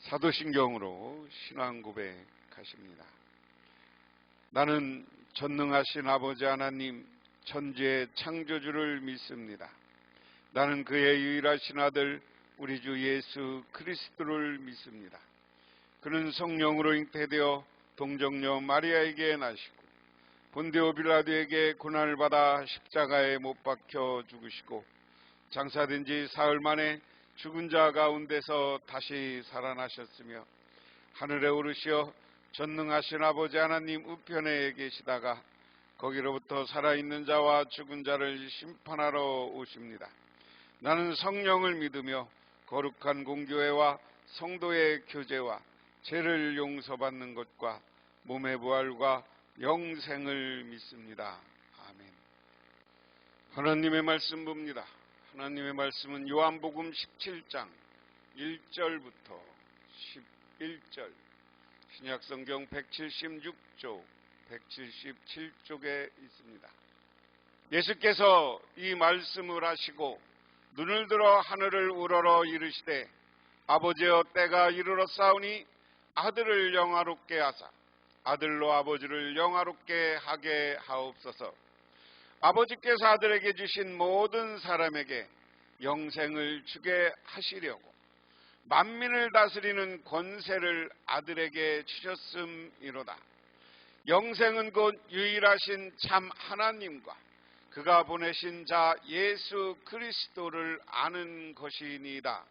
사도신경으로 신앙 고백하십니다. 나는 전능하신 아버지 하나님 천지의 창조주를 믿습니다. 나는 그의 유일하신 아들 우리 주 예수 그리스도를 믿습니다. 그는 성령으로 잉태되어 동정녀 마리아에게 나시고 본디오 빌라도에게 고난을 받아 십자가에 못 박혀 죽으시고 장사된 지 사흘 만에 죽은 자 가운데서 다시 살아나셨으며 하늘에 오르시어 전능하신 아버지 하나님 우편에 계시다가 거기로부터 살아있는 자와 죽은 자를 심판하러 오십니다. 나는 성령을 믿으며 거룩한 공교회와 성도의 교제와 죄를 용서받는 것과 몸의 부활과 영생을 믿습니다. 아멘. 하나님의 말씀 봅니다. 하나님의 말씀은 요한복음 17장 1절부터 11절, 신약성경 176쪽, 177쪽에 있습니다. 예수께서 이 말씀을 하시고 눈을 들어 하늘을 우러러 이르시되 아버지여 때가 이르렀사오니 아들을 영화롭게 하사 아들로 아버지를 영화롭게 하게 하옵소서. 아버지께서 아들에게 주신 모든 사람에게 영생을 주게 하시려고 만민을 다스리는 권세를 아들에게 주셨음이로다. 영생은 곧 유일하신 참 하나님과 그가 보내신 자 예수 그리스도를 아는 것이니이다.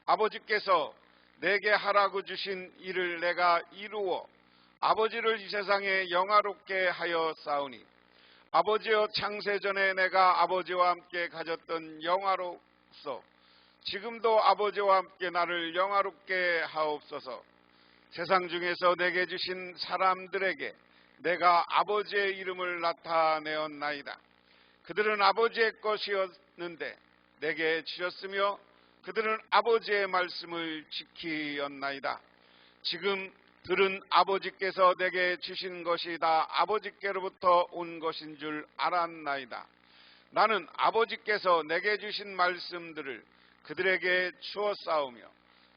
아버지께서 내게 하라고 주신 일을 내가 이루어 아버지를 이 세상에 영화롭게 하여 싸우니 아버지여 창세전에 내가 아버지와 함께 가졌던 영화로서 지금도 아버지와 함께 나를 영화롭게 하옵소서. 세상 중에서 내게 주신 사람들에게 내가 아버지의 이름을 나타내었나이다. 그들은 아버지의 것이었는데 내게 주셨으며 그들은 아버지의 말씀을 지키었나이다. 지금 들은 아버지께서 내게 주신 것이 다 아버지께로부터 온 것인 줄 알았나이다. 나는 아버지께서 내게 주신 말씀들을 그들에게 주었사오며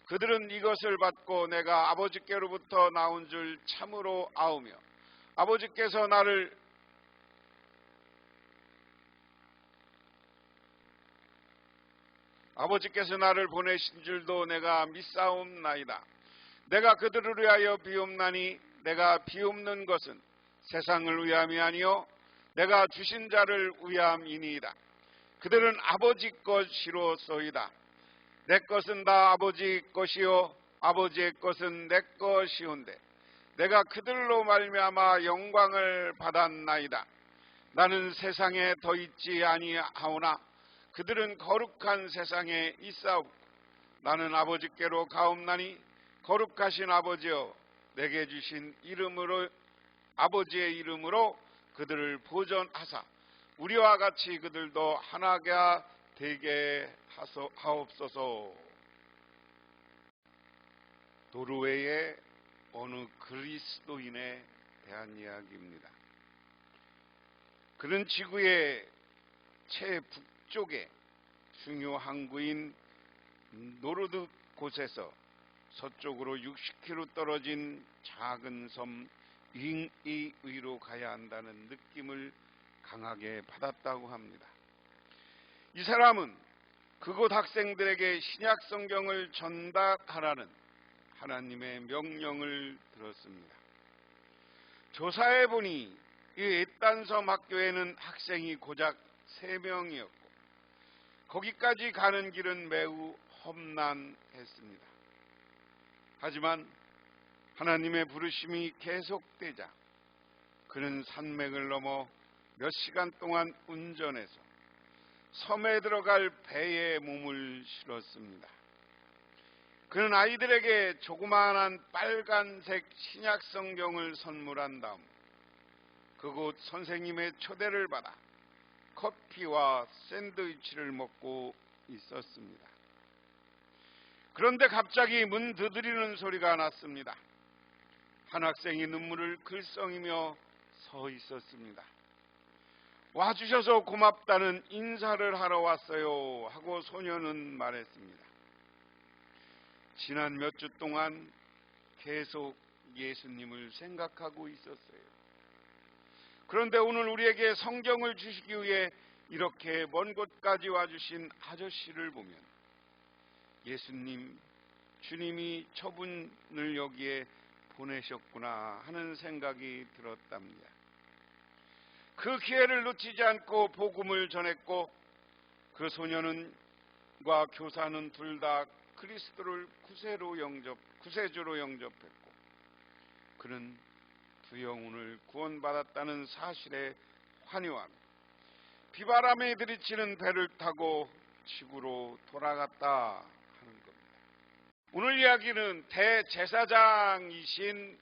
그들은 이것을 받고 내가 아버지께로부터 나온 줄 참으로 아오며 아버지께서 나를 보내신 줄도 내가 믿사옵나이다. 내가 그들을 위하여 비옵나니 내가 비옵는 것은 세상을 위함이 아니요 내가 주신 자를 위함이니이다. 그들은 아버지 것이로소이다. 내 것은 다 아버지 것이요 아버지의 것은 내 것이온데 내가 그들로 말미암아 영광을 받았나이다. 나는 세상에 더 있지 아니하오나 그들은 거룩한 세상에 있사오고 나는 아버지께로 가옵나니 거룩하신 아버지여 내게 주신 이름으로 아버지의 이름으로 그들을 보존하사 우리와 같이 그들도 하나가 되게 하옵소서. 노르웨이의 어느 그리스도인에 대한 이야기입니다. 그는 지구의 최북쪽에 중요 항구인 노르드 곳에서 서쪽으로 60km 떨어진 작은 섬 잉이위로 가야 한다는 느낌을 강하게 받았다고 합니다. 이 사람은 그곳 학생들에게 신약 성경을 전달하라는 하나님의 명령을 들었습니다. 조사해보니 이 에딴섬 학교에는 학생이 고작 3명이었고 거기까지 가는 길은 매우 험난했습니다. 하지만 하나님의 부르심이 계속되자 그는 산맥을 넘어 몇 시간 동안 운전해서 섬에 들어갈 배에 몸을 실었습니다. 그는 아이들에게 조그마한 빨간색 신약 성경을 선물한 다음 그곳 선생님의 초대를 받아 커피와 샌드위치를 먹고 있었습니다. 그런데 갑자기 문 두드리는 소리가 났습니다. 한 학생이 눈물을 글썽이며 서 있었습니다. 와주셔서 고맙다는 인사를 하러 왔어요 하고 소녀는 말했습니다. 지난 몇 주 동안 계속 예수님을 생각하고 있었어요. 그런데 오늘 우리에게 성경을 주시기 위해 이렇게 먼 곳까지 와주신 아저씨를 보면 예수님, 주님이 저분을 여기에 보내셨구나 하는 생각이 들었답니다. 그 기회를 놓치지 않고 복음을 전했고 그 소년과 교사는 둘 다 그리스도를 구세주로 영접했고 그는 두 영혼을 구원받았다는 사실에 환희하며 비바람에 들이치는 배를 타고 지구로 돌아갔다 하는 겁니다. 오늘 이야기는 대제사장이신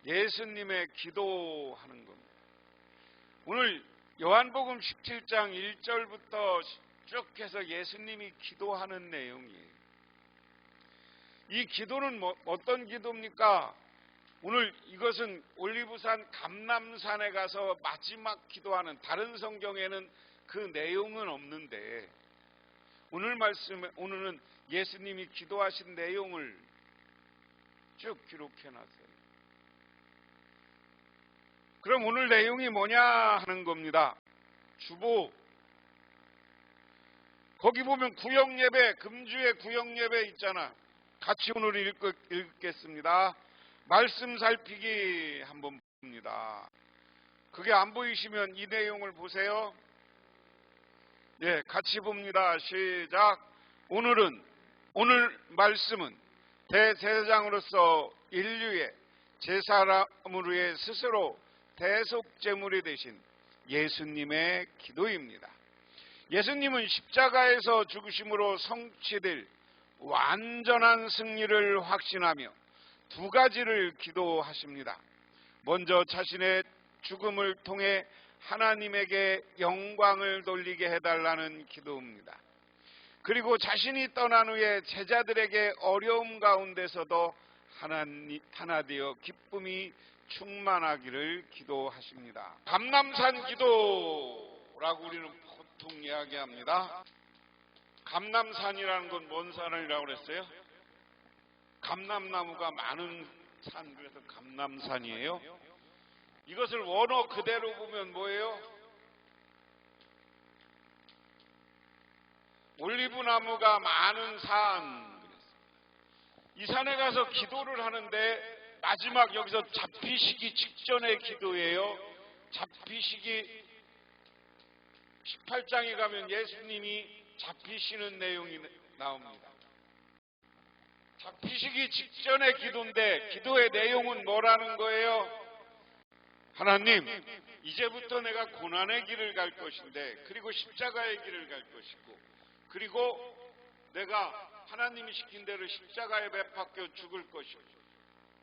예수님의 기도하는 겁니다. 오늘 요한복음 17장 1절부터 쭉 해서 예수님이 기도하는 내용이에요. 이 기도는 어떤 기도입니까? 오늘 이것은 올리브산 감람산에 가서 마지막 기도하는, 다른 성경에는 그 내용은 없는데 오늘은 예수님이 기도하신 내용을 쭉 기록해놨어요. 그럼 오늘 내용이 뭐냐 하는 겁니다. 주보, 거기 보면 구역예배, 금주의 구역예배 있잖아. 같이 오늘 읽겠습니다. 말씀 살피기 한번 봅니다. 그게 안 보이시면 이 내용을 보세요. 예, 같이 봅니다. 시작. 오늘 말씀은 대제사장으로서 인류의 제사함으로의 스스로 대속제물이 되신 예수님의 기도입니다. 예수님은 십자가에서 죽으심으로 성취될 완전한 승리를 확신하며 두 가지를 기도하십니다. 먼저 자신의 죽음을 통해 하나님에게 영광을 돌리게 해달라는 기도입니다. 그리고 자신이 떠난 후에 제자들에게 어려움 가운데서도 하나되어 기쁨이 충만하기를 기도하십니다. 감람산 기도라고 우리는 보통 이야기합니다. 감람산이라는 건 뭔 산이라고 그랬어요? 감람나무가 많은 산, 그래서 감람산이에요. 이것을 원어 그대로 보면 뭐예요? 올리브나무가 많은 산. 이 산에 가서 기도를 하는데 마지막 여기서 잡히시기 직전의 기도예요. 잡히시기 18장에 가면 예수님이 잡히시는 내용이 나옵니다. 잡히시기 직전의 기도인데 기도의 내용은 뭐라는 거예요? 하나님, 이제부터 내가 고난의 길을 갈 것인데, 그리고 십자가의 길을 갈 것이고, 그리고 내가 하나님이 시킨 대로 십자가에 매박혀 죽을 것이고,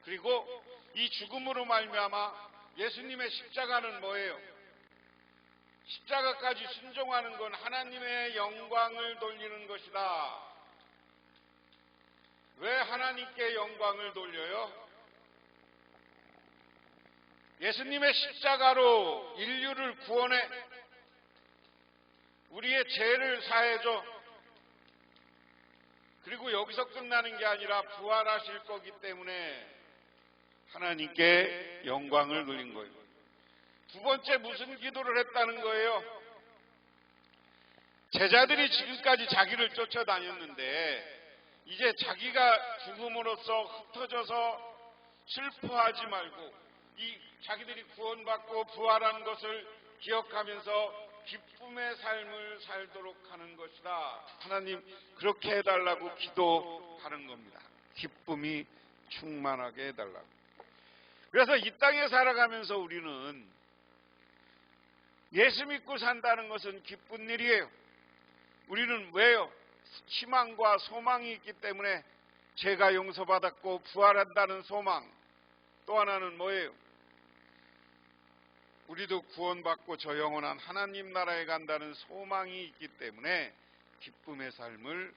그리고 이 죽음으로 말미암아 예수님의 십자가는 뭐예요? 십자가까지 순종하는 건 하나님의 영광을 돌리는 것이다. 왜 하나님께 영광을 돌려요? 예수님의 십자가로 인류를 구원해 우리의 죄를 사해줘. 그리고 여기서 끝나는 게 아니라 부활하실 거기 때문에 하나님께 영광을 돌린 거예요. 두 번째 무슨 기도를 했다는 거예요? 제자들이 지금까지 자기를 쫓아다녔는데 이제 자기가 죽음으로써 흩어져서 슬퍼하지 말고 이 자기들이 구원받고 부활한 것을 기억하면서 기쁨의 삶을 살도록 하는 것이다. 하나님 그렇게 해달라고 기도하는 겁니다. 기쁨이 충만하게 해달라고. 그래서 이 땅에 살아가면서 우리는 예수 믿고 산다는 것은 기쁜 일이에요. 우리는 왜요? 희망과 소망이 있기 때문에 죄가 용서받았고 부활한다는 소망. 또 하나는 뭐예요? 우리도 구원받고 저 영원한 하나님 나라에 간다는 소망이 있기 때문에 기쁨의 삶을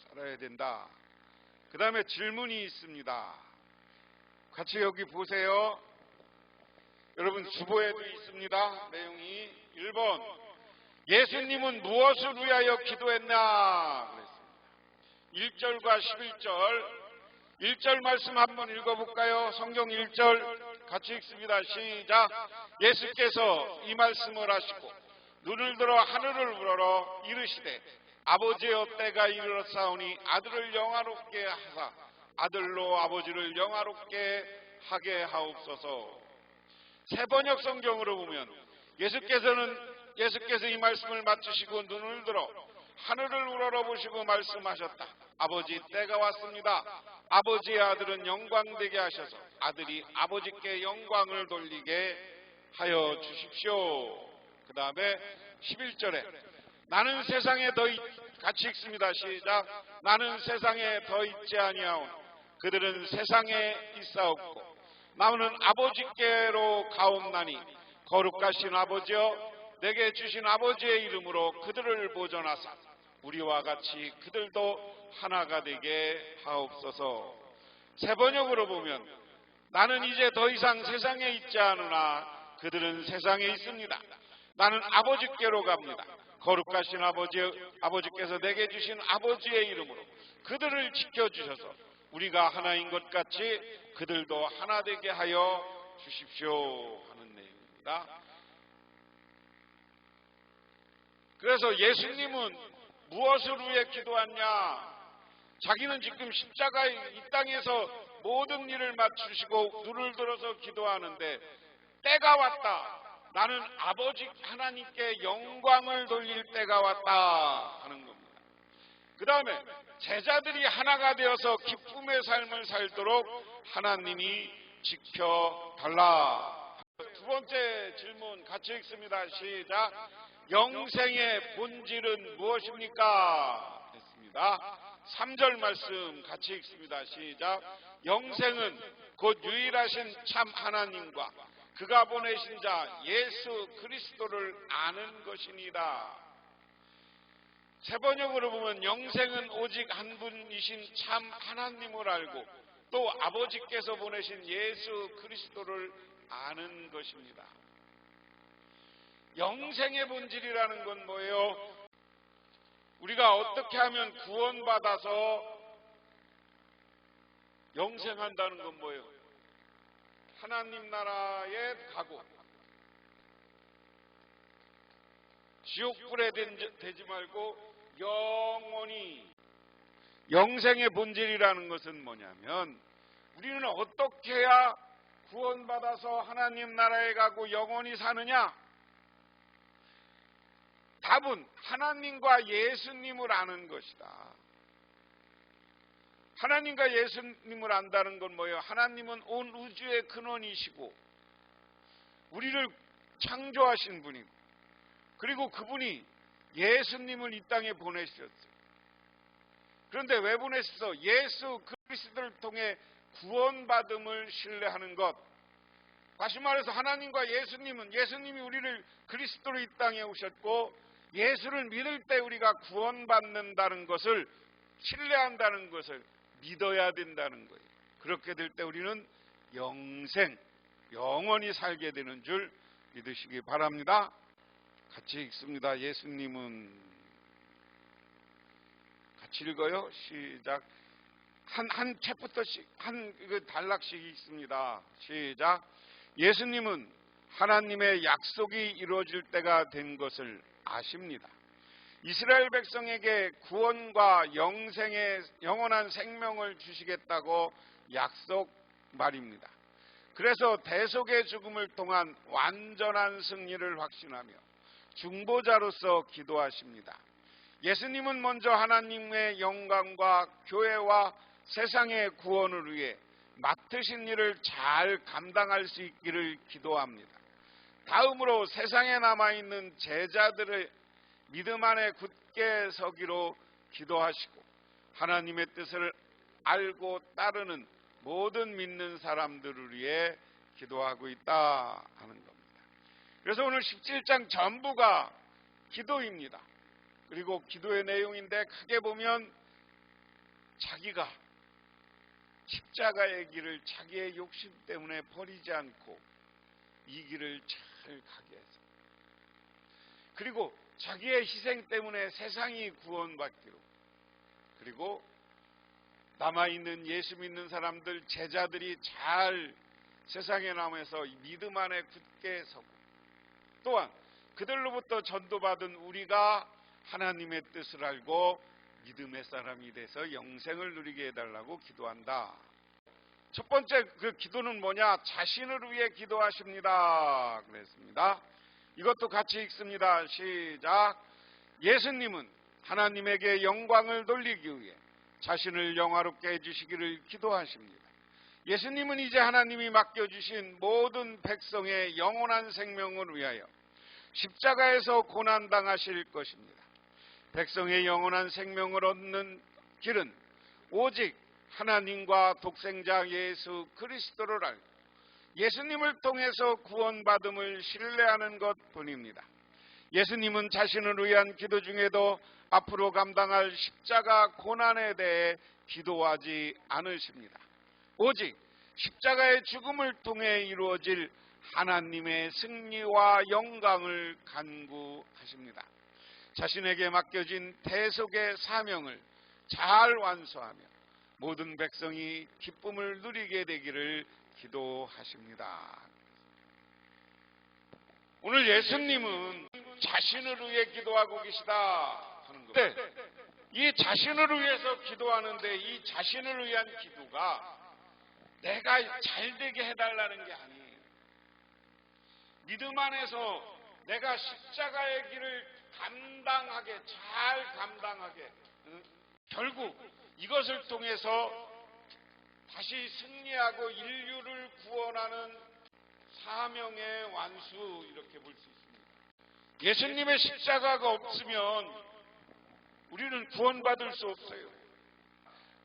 살아야 된다. 그 다음에 질문이 있습니다. 같이 여기 보세요. 여러분 주보에도 있습니다. 내용이 1번 예수님은 무엇을 위하여 기도했나 그랬습니다. 1절과 11절 1절 말씀 한번 읽어볼까요? 성경 1절 같이 읽습니다. 시작. 예수께서 이 말씀을 하시고 눈을 들어 하늘을 우러러 이르시되 아버지여 때가 이르렀사오니 아들을 영화롭게 하사 아들로 아버지를 영화롭게 하게 하옵소서. 새 번역 성경으로 보면 예수께서 이 말씀을 마치시고 눈을 들어 하늘을 우러러 보시고 말씀하셨다. 아버지 때가 왔습니다. 아버지의 아들은 영광되게 하셔서 아들이 아버지께 영광을 돌리게 하여 주십시오. 그 다음에 11절에 나는 세상에 같이 읽습니다. 시작. 나는 세상에 더 있지 아니하오니 그들은 세상에 있사옵고 나는 아버지께로 가옵나니 거룩하신 아버지여 내게 주신 아버지의 이름으로 그들을 보존하사 우리와 같이 그들도 하나가 되게 하옵소서. 새 번역으로 보면 나는 이제 더 이상 세상에 있지 않으나 그들은 세상에 있습니다. 나는 아버지께로 갑니다. 거룩하신 아버지께서 내게 주신 아버지의 이름으로 그들을 지켜주셔서 우리가 하나인 것 같이 그들도 하나 되게 하여 주십시오 하는 내용입니다. 그래서 예수님은 무엇을 위해 기도하냐? 자기는 지금 십자가의 이 땅에서 모든 일을 마치시고 눈을 들어서 기도하는데 때가 왔다. 나는 아버지 하나님께 영광을 돌릴 때가 왔다 하는 겁니다. 그 다음에 제자들이 하나가 되어서 기쁨의 삶을 살도록 하나님이 지켜달라. 두 번째 질문 같이 읽습니다. 시작. 영생의 본질은 무엇입니까? 했습니다. 3절 말씀 같이 읽습니다. 시작. 영생은 곧 유일하신 참 하나님과 그가 보내신 자 예수 그리스도를 아는 것이니라. 새 번역으로 보면 영생은 오직 한 분이신 참 하나님을 알고 또 아버지께서 보내신 예수 그리스도를 아는 것입니다. 영생의 본질이라는 건 뭐예요? 우리가 어떻게 하면 구원받아서 영생한다는 건 뭐예요? 하나님 나라에 가고 지옥불에 되지 말고 영원히. 영생의 본질이라는 것은 뭐냐면 우리는 어떻게 해야 구원받아서 하나님 나라에 가고 영원히 사느냐? 답은 하나님과 예수님을 아는 것이다. 하나님과 예수님을 안다는 건 뭐예요? 하나님은 온 우주의 근원이시고 우리를 창조하신 분이고 그리고 그분이 예수님을 이 땅에 보내셨어요. 그런데 왜 보내셨어? 예수 그리스도를 통해 구원받음을 신뢰하는 것. 다시 말해서 하나님과 예수님이 우리를 그리스도로 이 땅에 오셨고 예수를 믿을 때 우리가 구원받는다는 것을 신뢰한다는 것을 믿어야 된다는 거예요. 그렇게 될 때 우리는 영원히 살게 되는 줄 믿으시기 바랍니다. 같이 읽습니다. 예수님은 같이 읽어요. 시작. 한 챕터씩 한 단락씩 읽습니다. 시작. 예수님은 하나님의 약속이 이루어질 때가 된 것을 아십니다. 이스라엘 백성에게 구원과 영원한 생명을 주시겠다고 약속 말입니다. 그래서 대속의 죽음을 통한 완전한 승리를 확신하며 중보자로서 기도하십니다. 예수님은 먼저 하나님의 영광과 교회와 세상의 구원을 위해 맡으신 일을 잘 감당할 수 있기를 기도합니다. 다음으로 세상에 남아있는 제자들의 믿음 안에 굳게 서기로 기도하시고 하나님의 뜻을 알고 따르는 모든 믿는 사람들을 위해 기도하고 있다 하는 겁니다. 그래서 오늘 17장 전부가 기도입니다. 그리고 기도의 내용인데 크게 보면 자기가 십자가의 길을 자기의 욕심 때문에 버리지 않고 이 길을 잘 가게 해서 그리고 자기의 희생 때문에 세상이 구원받기로 그리고 남아있는 예수 믿는 사람들, 제자들이 잘 세상에 남아서 믿음 안에 굳게 서고, 또한 그들로부터 전도받은 우리가 하나님의 뜻을 알고 믿음의 사람이 돼서 영생을 누리게 해달라고 기도한다. 첫 번째 그 기도는 뭐냐? 자신을 위해 기도하십니다. 그랬습니다. 이것도 같이 읽습니다. 시작. 예수님은 하나님에게 영광을 돌리기 위해 자신을 영화롭게 해주시기를 기도하십니다. 예수님은 이제 하나님이 맡겨주신 모든 백성의 영원한 생명을 위하여 십자가에서 고난당하실 것입니다. 백성의 영원한 생명을 얻는 길은 오직 하나님과 독생자 예수 그리스도를 알고 예수님을 통해서 구원받음을 신뢰하는 것뿐입니다. 예수님은 자신을 위한 기도 중에도 앞으로 감당할 십자가 고난에 대해 기도하지 않으십니다. 오직 십자가의 죽음을 통해 이루어질 하나님의 승리와 영광을 간구하십니다. 자신에게 맡겨진 대속의 사명을 잘 완수하며 모든 백성이 기쁨을 누리게 되기를 기도하십니다. 오늘 예수님은 자신을 위해 기도하고 계시다 하는 겁니다. 이 자신을 위해서 기도하는데 이 자신을 위한 기도가 내가 잘되게 해달라는 게 아니에요. 믿음 안에서 내가 십자가의 길을 감당하게, 잘 감당하게, 결국 이것을 통해서 다시 승리하고 인류를 구원하는 사명의 완수, 이렇게 볼 수 있습니다. 예수님의 십자가가 없으면 우리는 구원받을 수 없어요.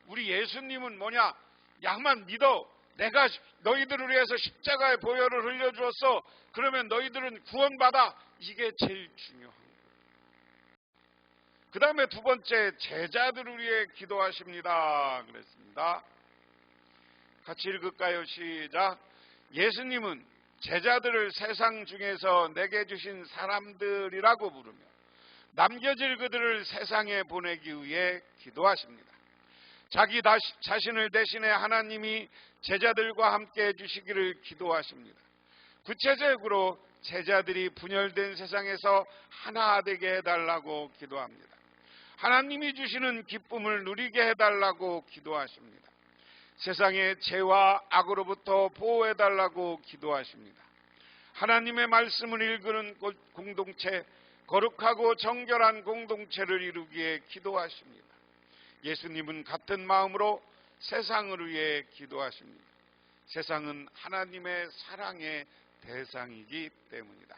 우리 예수님은 뭐냐? 양만 믿어. 내가 너희들을 위해서 십자가의 보혈을 흘려주었어. 그러면 너희들은 구원받아. 이게 제일 중요한 거예요. 그 다음에 두 번째, 제자들을 위해 기도하십니다. 그랬습니다. 같이 읽을까요? 시작. 예수님은 제자들을 세상 중에서 내게 주신 사람들이라고 부르며 남겨질 그들을 세상에 보내기 위해 기도하십니다. 자기 자신을 대신해 하나님이 제자들과 함께 해주시기를 기도하십니다. 구체적으로 제자들이 분열된 세상에서 하나 되게 해달라고 기도합니다. 하나님이 주시는 기쁨을 누리게 해달라고 기도하십니다. 세상의 죄와 악으로부터 보호해달라고 기도하십니다. 하나님의 말씀을 읽는 공동체, 거룩하고 정결한 공동체를 이루기에 기도하십니다. 예수님은 같은 마음으로 세상을 위해 기도하십니다. 세상은 하나님의 사랑의 대상이기 때문이다.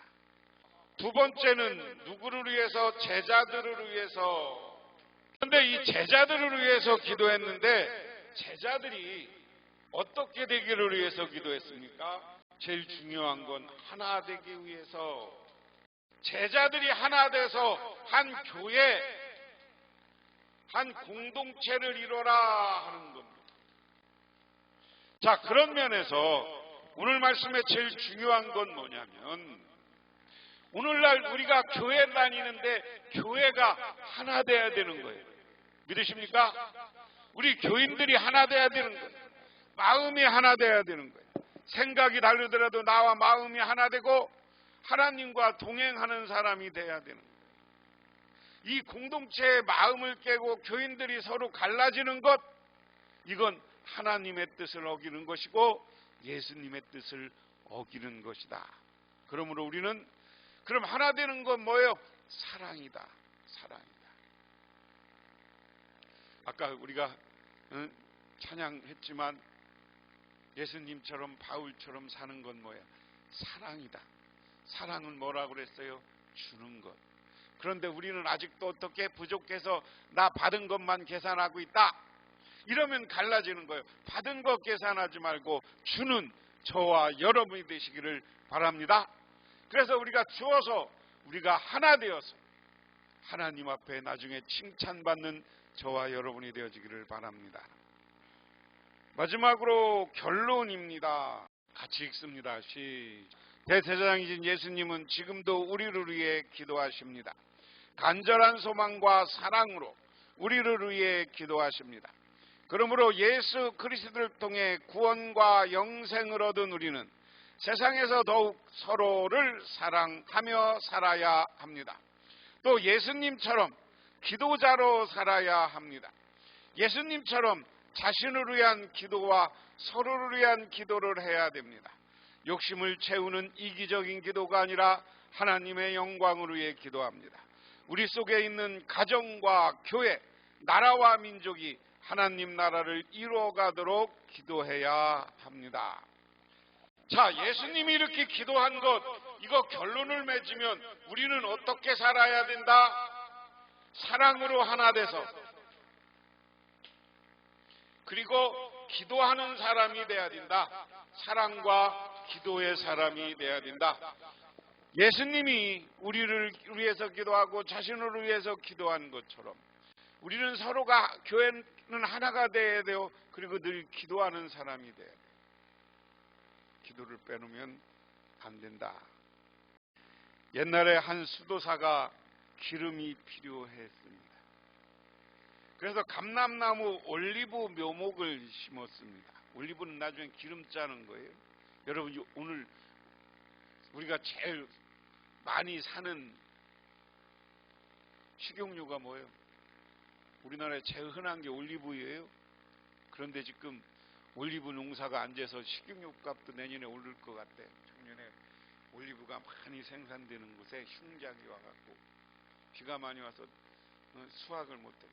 두 번째는 누구를 위해서? 제자들을 위해서. 그런데 이 제자들을 위해서 기도했는데 제자들이 어떻게 되기를 위해서 기도했습니까? 제일 중요한 건 하나 되기 위해서. 제자들이 하나 돼서 한 교회, 한 공동체를 이뤄라 하는 겁니다. 자, 그런 면에서 오늘 말씀의 제일 중요한 건 뭐냐면, 오늘날 우리가 교회 다니는데 교회가 하나 돼야 되는 거예요. 믿으십니까? 우리 교인들이 하나 돼야 되는 거예요. 마음이 하나 돼야 되는 거예요. 생각이 다르더라도 나와 마음이 하나 되고 하나님과 동행하는 사람이 돼야 되는 거예요. 이 공동체의 마음을 깨고 교인들이 서로 갈라지는 것, 이건 하나님의 뜻을 어기는 것이고 예수님의 뜻을 어기는 것이다. 그러므로 우리는 그럼 하나 되는 건 뭐예요? 사랑이다. 사랑이다. 아까 우리가 찬양했지만 예수님처럼 바울처럼 사는 건 뭐야? 사랑이다. 사랑은 뭐라고 그랬어요? 주는 것. 그런데 우리는 아직도 어떻게 부족해서 나 받은 것만 계산하고 있다. 이러면 갈라지는 거예요. 받은 것 계산하지 말고 주는 저와 여러분이 되시기를 바랍니다. 그래서 우리가 주어서 우리가 하나 되어서 하나님 앞에 나중에 칭찬받는 저와 여러분이 되어지기를 바랍니다. 마지막으로 결론입니다. 같이 읽습니다. 대제사장이신 예수님은 지금도 우리를 위해 기도하십니다. 간절한 소망과 사랑으로 우리를 위해 기도하십니다. 그러므로 예수 그리스도를 통해 구원과 영생을 얻은 우리는 세상에서 더욱 서로를 사랑하며 살아야 합니다. 또 예수님처럼 기도자로 살아야 합니다. 예수님처럼 자신을 위한 기도와 서로를 위한 기도를 해야 됩니다. 욕심을 채우는 이기적인 기도가 아니라 하나님의 영광을 위해 기도합니다. 우리 속에 있는 가정과 교회, 나라와 민족이 하나님 나라를 이루어가도록 기도해야 합니다. 자, 예수님이 이렇게 기도한 것, 이거 결론을 맺으면 우리는 어떻게 살아야 된다? 사랑으로 하나 돼서, 그리고 기도하는 사람이 돼야 된다. 사랑과 기도의 사람이 돼야 된다. 예수님이 우리를 위해서 기도하고 자신을 위해서 기도한 것처럼 우리는 서로가, 교회는 하나가 돼야 돼요. 그리고 늘 기도하는 사람이 돼야 돼요. 기도를 빼놓으면 안 된다. 옛날에 한 수도사가 기름이 필요했습니다. 그래서 감람나무 올리브 묘목을 심었습니다. 올리브는 나중에 기름 짜는 거예요. 여러분, 오늘 우리가 제일 많이 사는 식용유가 뭐예요? 우리나라에 제일 흔한 게 올리브유예요. 그런데 지금 올리브 농사가 안 돼서 식용유 값도 내년에 오를 것 같아요. 작년에 올리브가 많이 생산되는 곳에 흉작이 와갖고 비가 많이 와서 수확을 못했대.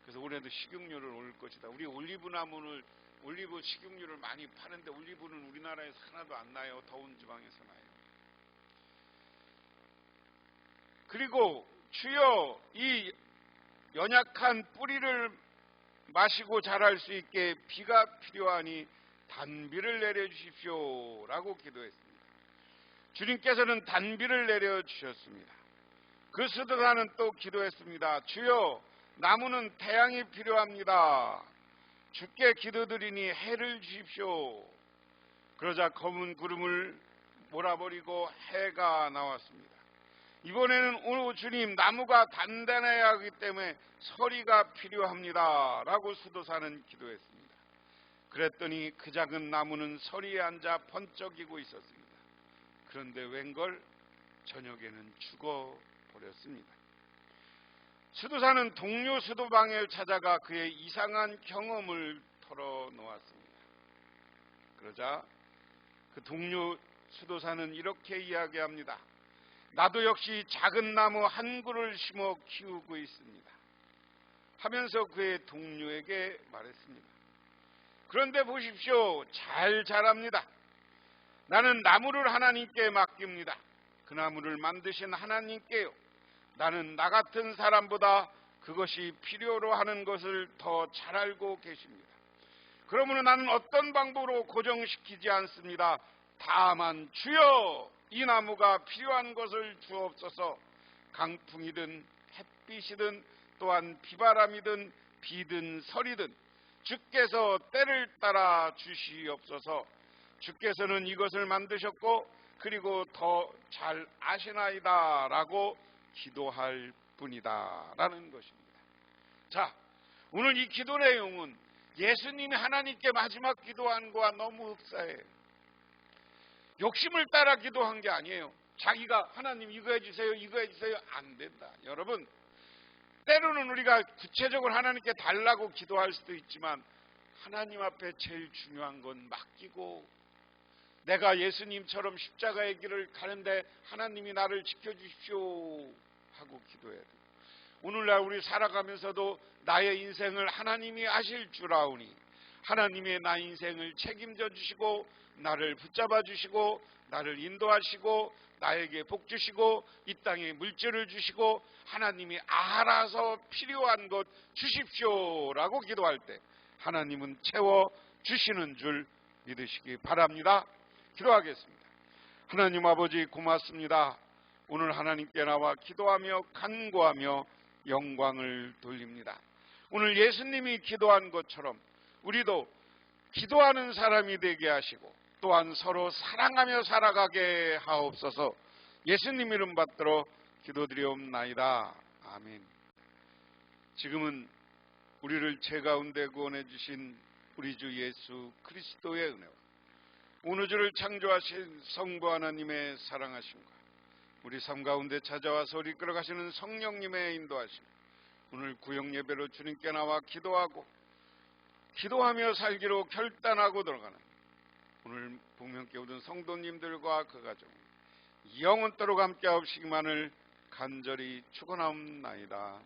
그래서 올해도 식용유를 올릴 것이다. 우리 올리브 식용유를 많이 파는데 올리브는 우리나라에서 하나도 안 나요. 더운 지방에서 나요. 그리고 주여, 이 연약한 뿌리를 마시고 자랄 수 있게 비가 필요하니 단비를 내려주십시오 라고 기도했습니다. 주님께서는 단비를 내려주셨습니다. 그 수도사는 또 기도했습니다. 주여, 나무는 태양이 필요합니다. 주께 기도드리니 해를 주십시오. 그러자 검은 구름을 몰아버리고 해가 나왔습니다. 이번에는 오 주님, 나무가 단단해야 하기 때문에 서리가 필요합니다 라고 수도사는 기도했습니다. 그랬더니 그 작은 나무는 서리에 앉아 번쩍이고 있었습니다. 그런데 웬걸 저녁에는 죽어버렸습니다. 수도사는 동료 수도방에 찾아가 그의 이상한 경험을 털어놓았습니다. 그러자 그 동료 수도사는 이렇게 이야기합니다. 나도 역시 작은 나무 한 그루를 심어 키우고 있습니다 하면서 그의 동료에게 말했습니다. 그런데 보십시오. 잘 자랍니다. 나는 나무를 하나님께 맡깁니다. 그 나무를 만드신 하나님께요. 나는 나 같은 사람보다 그것이 필요로 하는 것을 더 잘 알고 계십니다. 그러므로 나는 어떤 방법으로 고정시키지 않습니다. 다만 주여, 이 나무가 필요한 것을 주옵소서. 강풍이든 햇빛이든 또한 비바람이든 비든 서리든 주께서 때를 따라 주시옵소서. 주께서는 이것을 만드셨고 그리고 더 잘 아시나이다 라고 기도할 뿐이다 라는 것입니다. 자, 오늘 이 기도 내용은 예수님이 하나님께 마지막 기도한 거와 너무 흡사해요. 욕심을 따라 기도한 게 아니에요. 자기가 하나님 이거 해주세요, 이거 해주세요. 안 된다. 여러분, 때로는 우리가 구체적으로 하나님께 달라고 기도할 수도 있지만 하나님 앞에 제일 중요한 건 맡기고, 내가 예수님처럼 십자가의 길을 가는데 하나님이 나를 지켜주십시오 하고 기도해야 돼요. 오늘날 우리 살아가면서도 나의 인생을 하나님이 아실 줄 아오니 하나님의 나 인생을 책임져 주시고 나를 붙잡아 주시고 나를 인도하시고 나에게 복 주시고 이 땅에 물질을 주시고 하나님이 알아서 필요한 것 주십시오라고 기도할 때 하나님은 채워 주시는 줄 믿으시기 바랍니다. 기도하겠습니다. 하나님 아버지 고맙습니다. 오늘 하나님께 나와 기도하며 간구하며 영광을 돌립니다. 오늘 예수님이 기도한 것처럼 우리도 기도하는 사람이 되게 하시고 또한 서로 사랑하며 살아가게 하옵소서. 예수님 이름 받들어 기도드리옵나이다. 아멘. 지금은 우리를 죄 가운데 구원해 주신 우리 주 예수 그리스도의 은혜와 온 우주를 창조하신 성부 하나님의 사랑하심과 우리 삶 가운데 찾아와서 우리 끌어가시는 성령님의 인도하심, 오늘 구역 예배로 주님께 나와 기도하며 살기로 결단하고 들어가는 오늘 복명께 오던 성도님들과 그 가정 영원토록 함께 하옵시기만을 간절히 축원하옵나이다.